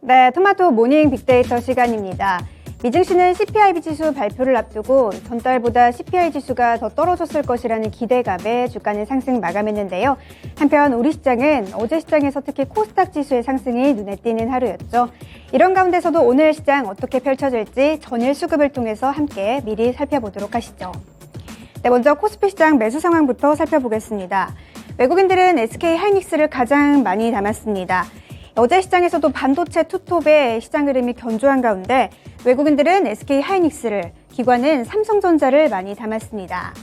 네, 토마토 모닝 빅데이터 시간입니다. 미증시는 CPI 지수 발표를 앞두고 전달보다 CPI 지수가 더 떨어졌을 것이라는 기대감에 주가는 상승 마감했는데요. 한편 우리 시장은 어제 시장에서 특히 코스닥 지수의 상승이 눈에 띄는 하루였죠. 이런 가운데서도 오늘 시장 어떻게 펼쳐질지 전일 수급을 통해서 함께 미리 살펴보도록 하시죠. 네, 먼저 코스피 시장 매수 상황부터 살펴보겠습니다. 외국인들은 SK 하이닉스를 가장 많이 담았습니다. 어제 시장에서도 반도체 투톱의 시장 흐름이 견조한 가운데 외국인들은 SK 하이닉스를, 기관은 삼성전자를 많이 담았습니다.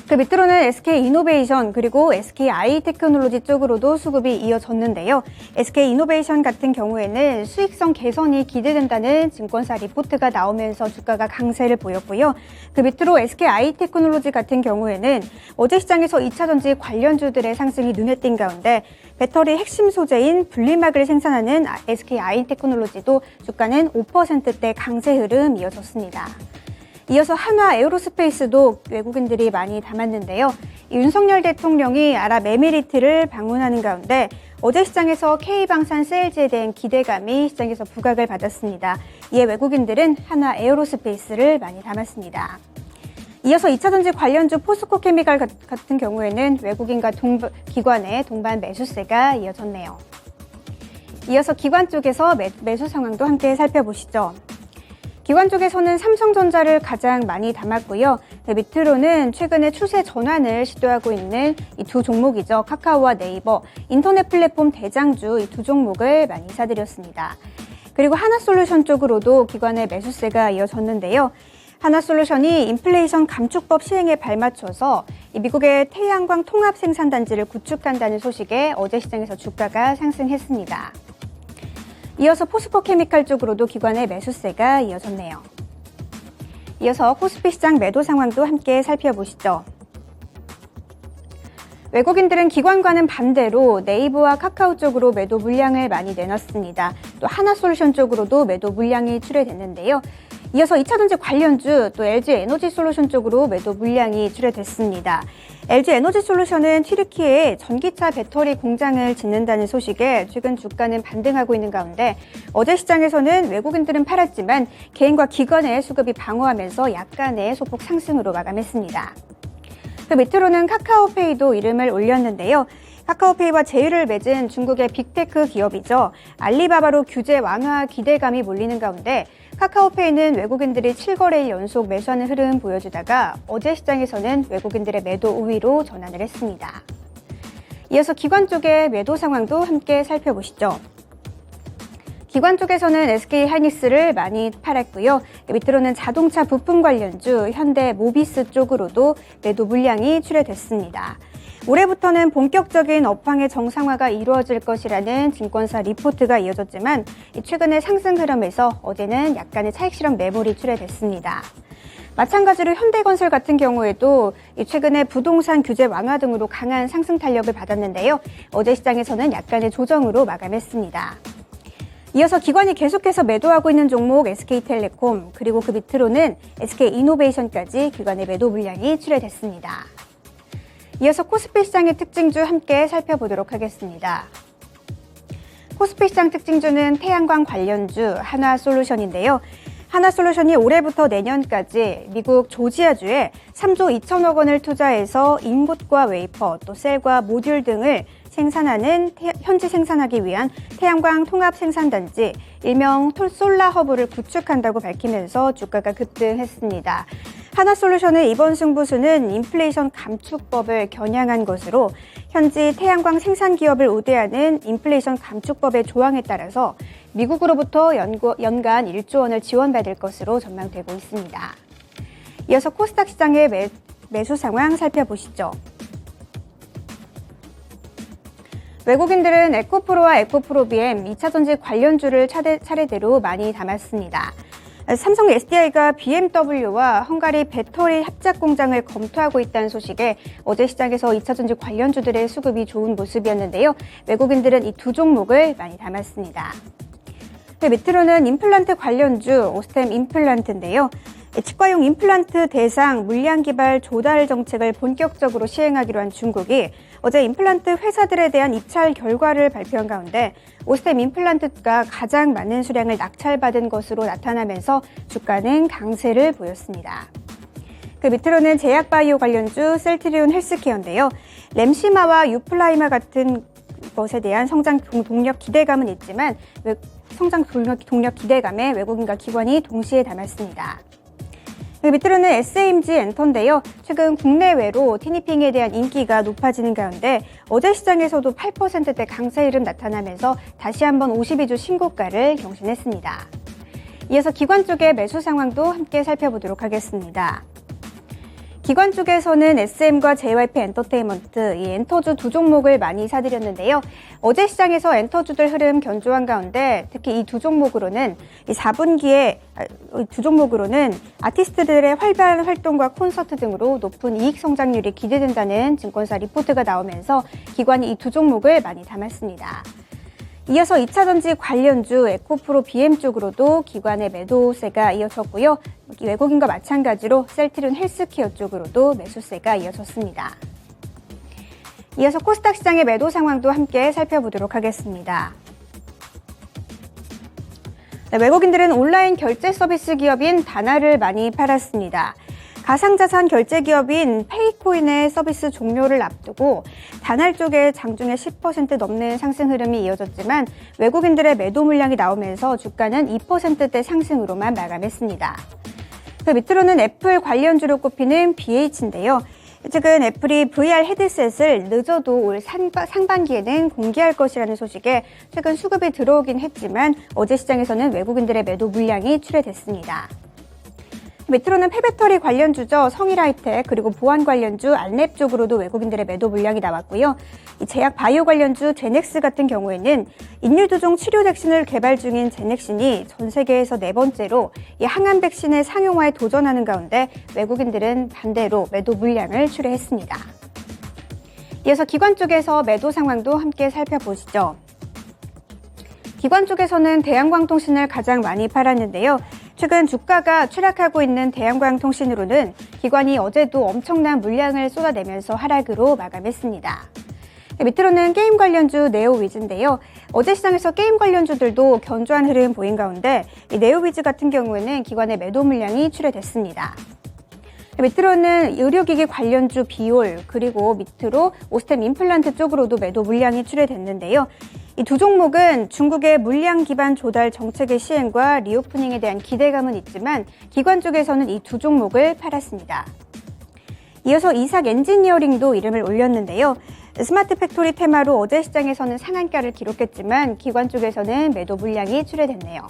그 밑으로는 SK 이노베이션 그리고 SK 아이테크놀로지 쪽으로도 수급이 이어졌는데요. SK 이노베이션 같은 경우에는 수익성 개선이 기대된다는 증권사 리포트가 나오면서 주가가 강세를 보였고요. 그 밑으로 SK 아이테크놀로지 같은 경우에는 어제 시장에서 2차전지 관련주들의 상승이 눈에 띈 가운데 배터리 핵심 소재인 분리막을 생산하는 SK 아이테크놀로지도 주가는 5%대 강세 흐름 이어졌습니다. 이어서 한화 에어로스페이스도 외국인들이 많이 담았는데요. 윤석열 대통령이 아랍에미리트를 방문하는 가운데 어제 시장에서 K방산 세일즈에 대한 기대감이 시장에서 부각을 받았습니다. 이에 외국인들은 한화 에어로스페이스를 많이 담았습니다. 이어서 2차전지 관련주 포스코 케미칼 같은 경우에는 외국인과 기관의 동반 매수세가 이어졌네요. 이어서 기관 쪽에서 매수 상황도 함께 살펴보시죠. 기관 쪽에서는 삼성전자를 가장 많이 담았고요. 밑으로는 최근에 추세 전환을 시도하고 있는 이 두 종목이죠. 카카오와 네이버, 인터넷 플랫폼 대장주 이 두 종목을 많이 사들였습니다. 그리고 하나솔루션 쪽으로도 기관의 매수세가 이어졌는데요. 하나솔루션이 인플레이션 감축법 시행에 발맞춰서 미국의 태양광 통합 생산단지를 구축한다는 소식에 어제 시장에서 주가가 상승했습니다. 이어서 포스코 케미칼 쪽으로도 기관의 매수세가 이어졌네요. 이어서 코스피 시장 매도 상황도 함께 살펴보시죠. 외국인들은 기관과는 반대로 네이버와 카카오 쪽으로 매도 물량을 많이 내놨습니다. 또 하나솔루션 쪽으로도 매도 물량이 출회됐는데요. 이어서 2차전지 관련주 또 LG 에너지솔루션 쪽으로 매도 물량이 출회됐습니다. LG 에너지솔루션은 튀르키예에 전기차 배터리 공장을 짓는다는 소식에 최근 주가는 반등하고 있는 가운데 어제 시장에서는 외국인들은 팔았지만 개인과 기관의 수급이 방어하면서 약간의 소폭 상승으로 마감했습니다. 그 밑으로는 카카오페이도 이름을 올렸는데요. 카카오페이와 제휴를 맺은 중국의 빅테크 기업이죠. 알리바바로 규제 완화 기대감이 몰리는 가운데 카카오페이는 외국인들이 7거래일 연속 매수하는 흐름 보여주다가 어제 시장에서는 외국인들의 매도 우위로 전환을 했습니다. 이어서 기관 쪽의 매도 상황도 함께 살펴보시죠. 기관 쪽에서는 SK 하이닉스를 많이 팔았고요. 밑으로는 자동차 부품 관련주 현대 모비스 쪽으로도 매도 물량이 출회됐습니다. 올해부터는 본격적인 업황의 정상화가 이루어질 것이라는 증권사 리포트가 이어졌지만 최근의 상승 흐름에서 어제는 약간의 차익 실현 매물이 출회됐습니다. 마찬가지로 현대건설 같은 경우에도 최근에 부동산 규제 완화 등으로 강한 상승 탄력을 받았는데요. 어제 시장에서는 약간의 조정으로 마감했습니다. 이어서 기관이 계속해서 매도하고 있는 종목 SK텔레콤 그리고 그 밑으로는 SK이노베이션까지 기관의 매도 물량이 출회됐습니다. 이어서 코스피 시장의 특징주 함께 살펴보도록 하겠습니다. 코스피 시장 특징주는 태양광 관련주 하나솔루션인데요. 하나솔루션이 올해부터 내년까지 미국 조지아주에 3조 2천억 원을 투자해서 인곳과 웨이퍼, 또 셀과 모듈 등을 현지 생산하기 위한 태양광 통합 생산단지, 일명 솔라허브를 구축한다고 밝히면서 주가가 급등했습니다. 하나솔루션의 이번 승부수는 인플레이션 감축법을 겨냥한 것으로 현지 태양광 생산 기업을 우대하는 인플레이션 감축법의 조항에 따라서 미국으로부터 연간 1조 원을 지원받을 것으로 전망되고 있습니다. 이어서 코스닥 시장의 매수 상황 살펴보시죠. 외국인들은 에코프로와 에코프로비엠 2차전지 관련주를 차례대로 많이 담았습니다. 삼성 SDI가 BMW와 헝가리 배터리 합작 공장을 검토하고 있다는 소식에 어제 시장에서 2차전지 관련주들의 수급이 좋은 모습이었는데요. 외국인들은 이 두 종목을 많이 담았습니다. 그 밑으로는 임플란트 관련주 오스템 임플란트인데요. 치과용 임플란트 대상 물량 개발 조달 정책을 본격적으로 시행하기로 한 중국이 어제 임플란트 회사들에 대한 입찰 결과를 발표한 가운데 오스템 임플란트가 가장 많은 수량을 낙찰받은 것으로 나타나면서 주가는 강세를 보였습니다. 그 밑으로는 제약바이오 관련주 셀트리온 헬스케어인데요. 램시마와 유플라이마 같은 것에 대한 성장 동력 기대감은 있지만 성장 동력 기대감에 외국인과 기관이 동시에 담았습니다. 그 밑으로는 SAMG 엔터인데요. 최근 국내외로 티니핑에 대한 인기가 높아지는 가운데 어제 시장에서도 8%대 강세 흐름 나타나면서 다시 한번 52주 신고가를 경신했습니다. 이어서 기관 쪽의 매수 상황도 함께 살펴보도록 하겠습니다. 기관 쪽에서는 SM과 JYP 엔터테인먼트, 이 엔터주 두 종목을 많이 사들였는데요. 어제 시장에서 엔터주들 흐름 견조한 가운데 특히 이 두 종목으로는 이 4분기에 두 종목으로는 아티스트들의 활발한 활동과 콘서트 등으로 높은 이익 성장률이 기대된다는 증권사 리포트가 나오면서 기관이 이 두 종목을 많이 담았습니다. 이어서 2차전지 관련주 에코프로 BM 쪽으로도 기관의 매도세가 이어졌고요. 외국인과 마찬가지로 셀트리온 헬스케어 쪽으로도 매수세가 이어졌습니다. 이어서 코스닥 시장의 매도 상황도 함께 살펴보도록 하겠습니다. 외국인들은 온라인 결제 서비스 기업인 다나를 많이 팔았습니다. 가상자산 결제 기업인 페이코인의 서비스 종료를 앞두고 다날 쪽에 장중에 10% 넘는 상승 흐름이 이어졌지만 외국인들의 매도 물량이 나오면서 주가는 2%대 상승으로만 마감했습니다. 그 밑으로는 애플 관련주로 꼽히는 BH인데요. 최근 애플이 VR 헤드셋을 늦어도 올 상반기에는 공개할 것이라는 소식에 최근 수급이 들어오긴 했지만 어제 시장에서는 외국인들의 매도 물량이 출회됐습니다. 밑으로는 폐배터리 관련주죠. 성일하이텍 그리고 보안 관련주 안랩 쪽으로도 외국인들의 매도 물량이 나왔고요. 이 제약 바이오 관련주 제넥스 같은 경우에는 인류두종 치료 백신을 개발 중인 제넥신이 전 세계에서 4번째로 이 항암 백신의 상용화에 도전하는 가운데 외국인들은 반대로 매도 물량을 출회했습니다. 이어서 기관 쪽에서 매도 상황도 함께 살펴보시죠. 기관 쪽에서는 대한광통신을 가장 많이 팔았는데요. 최근 주가가 추락하고 있는 대한광통신으로는 기관이 어제도 엄청난 물량을 쏟아내면서 하락으로 마감했습니다. 밑으로는 게임 관련주 네오위즈인데요. 어제 시장에서 게임 관련주들도 견조한 흐름 보인 가운데 이 네오위즈 같은 경우에는 기관의 매도 물량이 출회됐습니다. 밑으로는 의료기기 관련주 비올 그리고 밑으로 오스템 임플란트 쪽으로도 매도 물량이 출회됐는데요. 이 두 종목은 중국의 물량 기반 조달 정책의 시행과 리오프닝에 대한 기대감은 있지만 기관 쪽에서는 이 두 종목을 팔았습니다. 이어서 이삭 엔지니어링도 이름을 올렸는데요. 스마트 팩토리 테마로 어제 시장에서는 상한가를 기록했지만 기관 쪽에서는 매도 물량이 출회됐네요.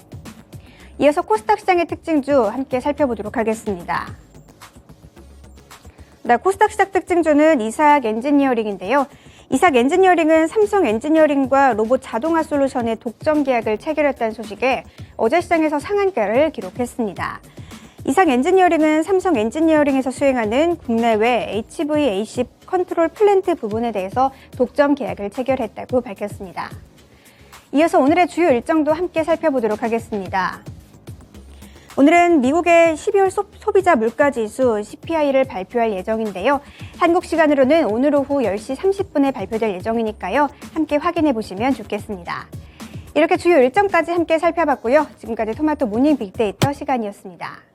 이어서 코스닥 시장의 특징주 함께 살펴보도록 하겠습니다. 코스닥 시장 특징주는 이삭 엔지니어링인데요. 이삭 엔지니어링은 삼성 엔지니어링과 로봇 자동화 솔루션의 독점 계약을 체결했다는 소식에 어제 시장에서 상한가를 기록했습니다. 이삭 엔지니어링은 삼성 엔지니어링에서 수행하는 국내외 HVAC 컨트롤 플랜트 부분에 대해서 독점 계약을 체결했다고 밝혔습니다. 이어서 오늘의 주요 일정도 함께 살펴보도록 하겠습니다. 오늘은 미국의 12월 소비자 물가지수 CPI를 발표할 예정인데요. 한국 시간으로는 오늘 오후 10시 30분에 발표될 예정이니까요. 함께 확인해 보시면 좋겠습니다. 이렇게 주요 일정까지 함께 살펴봤고요. 지금까지 토마토 모닝 빅데이터 시간이었습니다.